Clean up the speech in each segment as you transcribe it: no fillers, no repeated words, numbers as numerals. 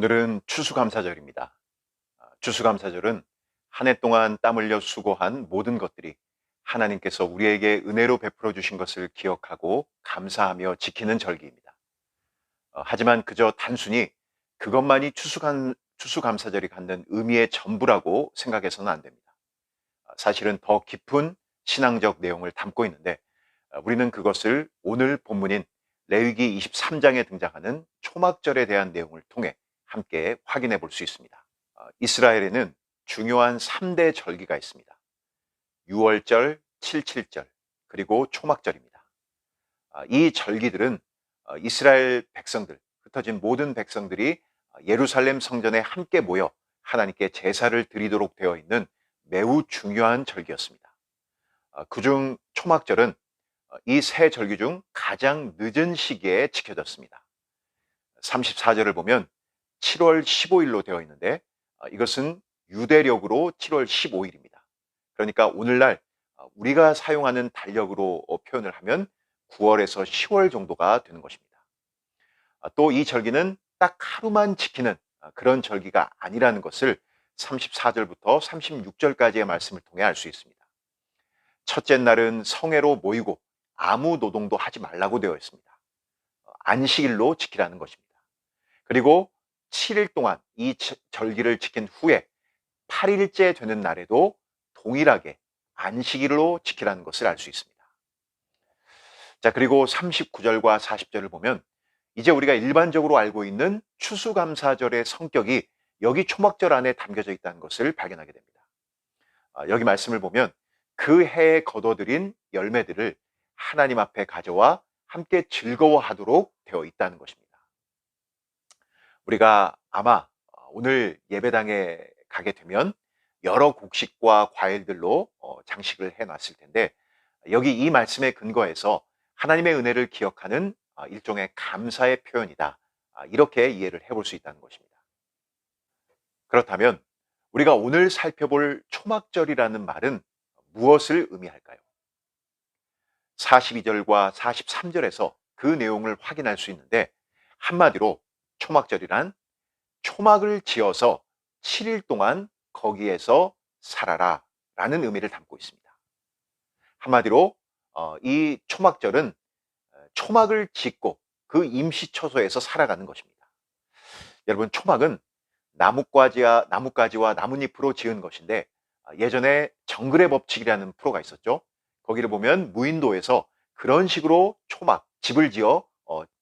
오늘은 추수감사절입니다. 추수감사절은 한 해 동안 땀 흘려 수고한 모든 것들이 하나님께서 우리에게 은혜로 베풀어 주신 것을 기억하고 감사하며 지키는 절기입니다. 하지만 그저 단순히 그것만이 추수감사절이 갖는 의미의 전부라고 생각해서는 안 됩니다. 사실은 더 깊은 신앙적 내용을 담고 있는데 우리는 그것을 오늘 본문인 레위기 23장에 등장하는 초막절에 대한 내용을 통해 함께 확인해 볼 수 있습니다. 이스라엘에는 중요한 3대 절기가 있습니다. 유월절, 칠칠절, 그리고 초막절입니다. 이 절기들은 이스라엘 백성들, 흩어진 모든 백성들이 예루살렘 성전에 함께 모여 하나님께 제사를 드리도록 되어 있는 매우 중요한 절기였습니다. 그중 초막절은 이 세 절기 중 가장 늦은 시기에 지켜졌습니다. 34절을 보면 7월 15일로 되어 있는데 이것은 유대력으로 7월 15일입니다. 그러니까 오늘날 우리가 사용하는 달력으로 표현을 하면 9월에서 10월 정도가 되는 것입니다. 또 이 절기는 딱 하루만 지키는 그런 절기가 아니라는 것을 34절부터 36절까지의 말씀을 통해 알 수 있습니다. 첫째 날은 성회로 모이고 아무 노동도 하지 말라고 되어 있습니다. 안식일로 지키라는 것입니다. 그리고 7일 동안 이 절기를 지킨 후에 8일째 되는 날에도 동일하게 안식일로 지키라는 것을 알 수 있습니다. 자, 그리고 39절과 40절을 보면 이제 우리가 일반적으로 알고 있는 추수감사절의 성격이 여기 초막절 안에 담겨져 있다는 것을 발견하게 됩니다. 여기 말씀을 보면 그 해에 거둬들인 열매들을 하나님 앞에 가져와 함께 즐거워하도록 되어 있다는 것입니다. 우리가 아마 오늘 예배당에 가게 되면 여러 곡식과 과일들로 장식을 해놨을 텐데 여기 이 말씀에 근거해서 하나님의 은혜를 기억하는 일종의 감사의 표현이다. 이렇게 이해를 해볼 수 있다는 것입니다. 그렇다면 우리가 오늘 살펴볼 초막절이라는 말은 무엇을 의미할까요? 42절과 43절에서 그 내용을 확인할 수 있는데 한마디로 초막절이란 초막을 지어서 7일 동안 거기에서 살아라 라는 의미를 담고 있습니다. 한마디로 이 초막절은 초막을 짓고 그 임시처소에서 살아가는 것입니다. 여러분, 초막은 나뭇가지와 나뭇잎으로 지은 것인데 예전에 정글의 법칙이라는 프로가 있었죠. 거기를 보면 무인도에서 그런 식으로 초막, 집을 지어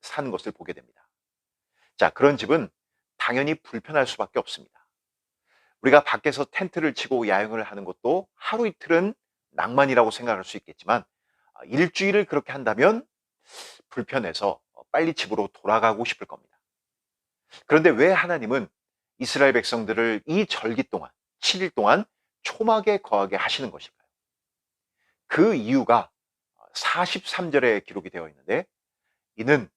사는 것을 보게 됩니다. 자, 그런 집은 당연히 불편할 수밖에 없습니다. 우리가 밖에서 텐트를 치고 야영을 하는 것도 하루 이틀은 낭만이라고 생각할 수 있겠지만 일주일을 그렇게 한다면 불편해서 빨리 집으로 돌아가고 싶을 겁니다. 그런데 왜 하나님은 이스라엘 백성들을 이 절기 동안 7일 동안 초막에 거하게 하시는 것일까요? 그 이유가 43절에 기록이 되어 있는데 이는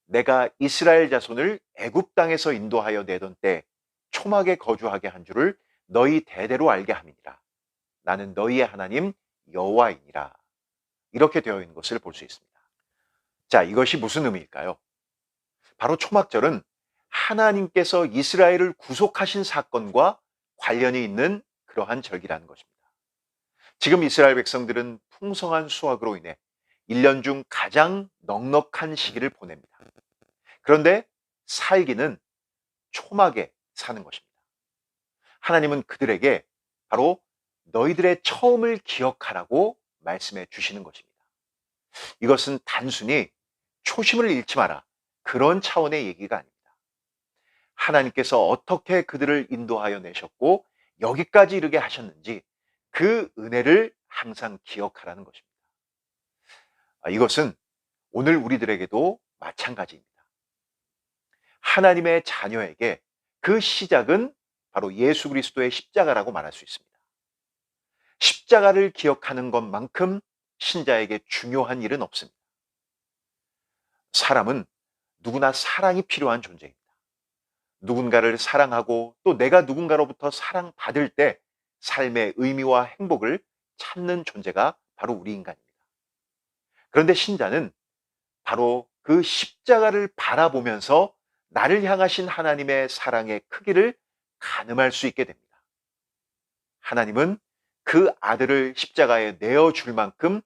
내가 이스라엘 자손을 애굽 땅에서 인도하여 내던 때 초막에 거주하게 한 줄을 너희 대대로 알게 함이니라. 나는 너희의 하나님 여호와이니라. 이렇게 되어 있는 것을 볼 수 있습니다. 자, 이것이 무슨 의미일까요? 바로 초막절은 하나님께서 이스라엘을 구속하신 사건과 관련이 있는 그러한 절기라는 것입니다. 지금 이스라엘 백성들은 풍성한 수확으로 인해 1년 중 가장 넉넉한 시기를 보냅니다. 그런데 살기는 초막에 사는 것입니다. 하나님은 그들에게 바로 너희들의 처음을 기억하라고 말씀해 주시는 것입니다. 이것은 단순히 초심을 잃지 마라, 그런 차원의 얘기가 아닙니다. 하나님께서 어떻게 그들을 인도하여 내셨고 여기까지 이르게 하셨는지 그 은혜를 항상 기억하라는 것입니다. 이것은 오늘 우리들에게도 마찬가지입니다. 하나님의 자녀에게 그 시작은 바로 예수 그리스도의 십자가라고 말할 수 있습니다. 십자가를 기억하는 것만큼 신자에게 중요한 일은 없습니다. 사람은 누구나 사랑이 필요한 존재입니다. 누군가를 사랑하고 또 내가 누군가로부터 사랑받을 때 삶의 의미와 행복을 찾는 존재가 바로 우리 인간입니다. 그런데 신자는 바로 그 십자가를 바라보면서 나를 향하신 하나님의 사랑의 크기를 가늠할 수 있게 됩니다. 하나님은 그 아들을 십자가에 내어줄 만큼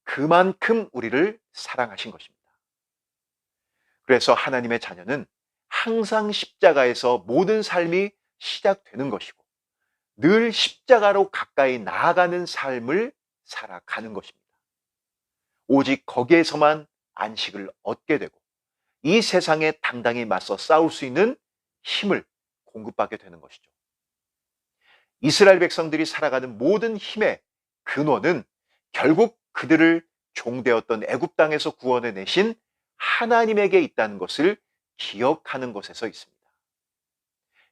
그만큼 우리를 사랑하신 것입니다. 그래서 하나님의 자녀는 항상 십자가에서 모든 삶이 시작되는 것이고 늘 십자가로 가까이 나아가는 삶을 살아가는 것입니다. 오직 거기에서만 안식을 얻게 되고 이 세상에 당당히 맞서 싸울 수 있는 힘을 공급받게 되는 것이죠. 이스라엘 백성들이 살아가는 모든 힘의 근원은 결국 그들을 종되었던 애굽 땅에서 구원해 내신 하나님에게 있다는 것을 기억하는 것에서 있습니다.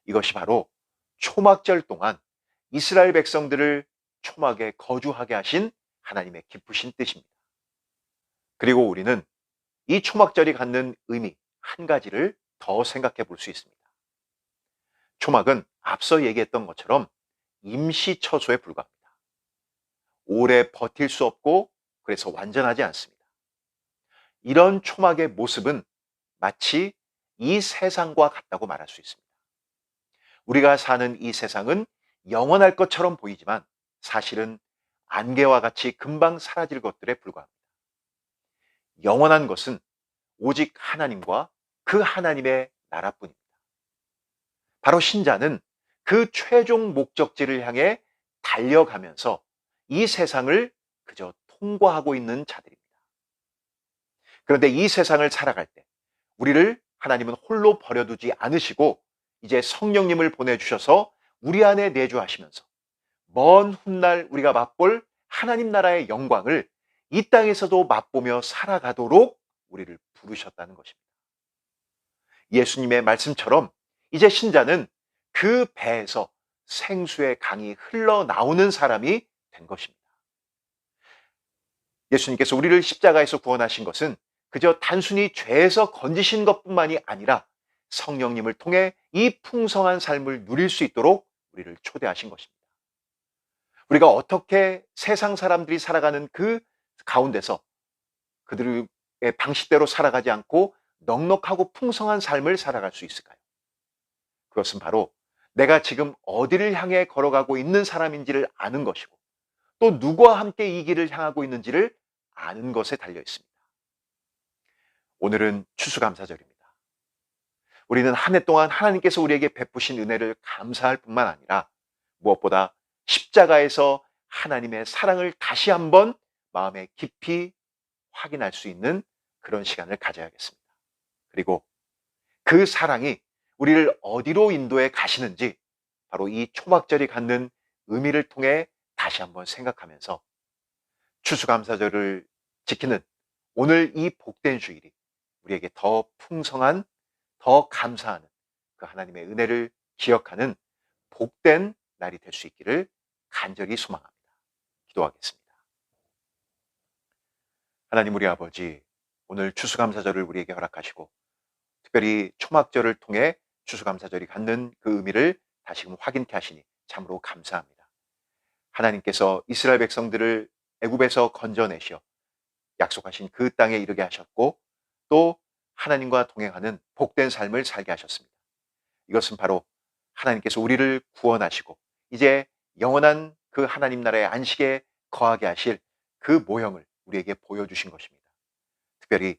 이것이 바로 초막절 동안 이스라엘 백성들을 초막에 거주하게 하신 하나님의 기쁘신 뜻입니다. 그리고 우리는 이 초막절이 갖는 의미 한 가지를 더 생각해 볼 수 있습니다. 초막은 앞서 얘기했던 것처럼 임시처소에 불과합니다. 오래 버틸 수 없고 그래서 완전하지 않습니다. 이런 초막의 모습은 마치 이 세상과 같다고 말할 수 있습니다. 우리가 사는 이 세상은 영원할 것처럼 보이지만 사실은 안개와 같이 금방 사라질 것들에 불과합니다. 영원한 것은 오직 하나님과 그 하나님의 나라뿐입니다. 바로 신자는 그 최종 목적지를 향해 달려가면서 이 세상을 그저 통과하고 있는 자들입니다. 그런데 이 세상을 살아갈 때 우리를 하나님은 홀로 버려두지 않으시고 이제 성령님을 보내주셔서 우리 안에 내주하시면서 먼 훗날 우리가 맛볼 하나님 나라의 영광을 이 땅에서도 맛보며 살아가도록 우리를 부르셨다는 것입니다. 예수님의 말씀처럼 이제 신자는 그 배에서 생수의 강이 흘러나오는 사람이 된 것입니다. 예수님께서 우리를 십자가에서 구원하신 것은 그저 단순히 죄에서 건지신 것뿐만이 아니라 성령님을 통해 이 풍성한 삶을 누릴 수 있도록 우리를 초대하신 것입니다. 우리가 어떻게 세상 사람들이 살아가는 그 가운데서 그들의 방식대로 살아가지 않고 넉넉하고 풍성한 삶을 살아갈 수 있을까요? 그것은 바로 내가 지금 어디를 향해 걸어가고 있는 사람인지를 아는 것이고 또 누구와 함께 이 길을 향하고 있는지를 아는 것에 달려 있습니다. 오늘은 추수감사절입니다. 우리는 한 해 동안 하나님께서 우리에게 베푸신 은혜를 감사할 뿐만 아니라 무엇보다 십자가에서 하나님의 사랑을 다시 한번 마음에 깊이 확인할 수 있는 그런 시간을 가져야겠습니다. 그리고 그 사랑이 우리를 어디로 인도해 가시는지 바로 이 초막절이 갖는 의미를 통해 다시 한번 생각하면서 추수감사절을 지키는 오늘 이 복된 주일이 우리에게 더 풍성한, 더 감사하는 그 하나님의 은혜를 기억하는 복된 날이 될 수 있기를 간절히 소망합니다. 기도하겠습니다. 하나님 우리 아버지, 오늘 추수감사절을 우리에게 허락하시고 특별히 초막절을 통해 추수감사절이 갖는 그 의미를 다시금 확인케 하시니 참으로 감사합니다. 하나님께서 이스라엘 백성들을 애굽에서 건져내시어 약속하신 그 땅에 이르게 하셨고 또 하나님과 동행하는 복된 삶을 살게 하셨습니다. 이것은 바로 하나님께서 우리를 구원하시고 이제 영원한 그 하나님 나라의 안식에 거하게 하실 그 모형을 우리에게 보여주신 것입니다. 특별히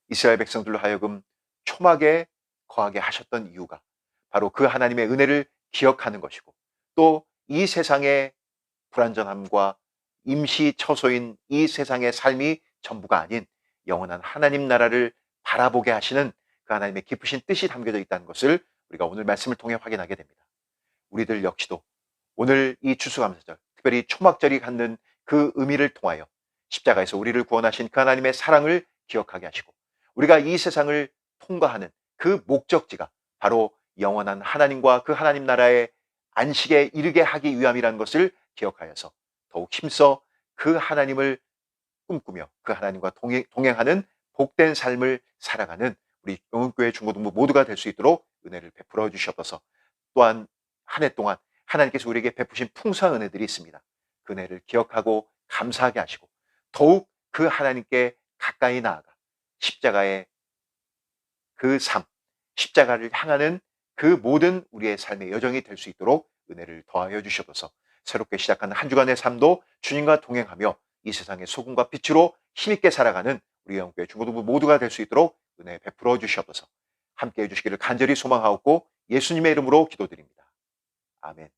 이스라엘 백성들로 하여금 초막에 거하게 하셨던 이유가 바로 그 하나님의 은혜를 기억하는 것이고 또 이 세상의 불완전함과 임시 처소인 이 세상의 삶이 전부가 아닌 영원한 하나님 나라를 바라보게 하시는 그 하나님의 깊으신 뜻이 담겨져 있다는 것을 우리가 오늘 말씀을 통해 확인하게 됩니다. 우리들 역시도 오늘 이 추수감사절, 특별히 초막절이 갖는 그 의미를 통하여 십자가에서 우리를 구원하신 그 하나님의 사랑을 기억하게 하시고 우리가 이 세상을 통과하는 그 목적지가 바로 영원한 하나님과 그 하나님 나라의 안식에 이르게 하기 위함이라는 것을 기억하여서 더욱 힘써 그 하나님을 꿈꾸며 그 하나님과 동행하는 복된 삶을 살아가는 우리 영흥교회 중고등부 모두가 될 수 있도록 은혜를 베풀어 주시옵소서. 또한 한 해 동안 하나님께서 우리에게 베푸신 풍성한 은혜들이 있습니다. 그 은혜를 기억하고 감사하게 하시고 더욱 그 하나님께 가까이 나아가 십자가의 그 삶, 십자가를 향하는 그 모든 우리의 삶의 여정이 될 수 있도록 은혜를 더하여 주시옵소서. 새롭게 시작하는 한 주간의 삶도 주님과 동행하며 이 세상의 소금과 빛으로 힘있게 살아가는 우리 영교회 중고등부 모두가 될 수 있도록 은혜 베풀어 주시옵소서. 함께해 주시기를 간절히 소망하옵고 예수님의 이름으로 기도드립니다. 아멘.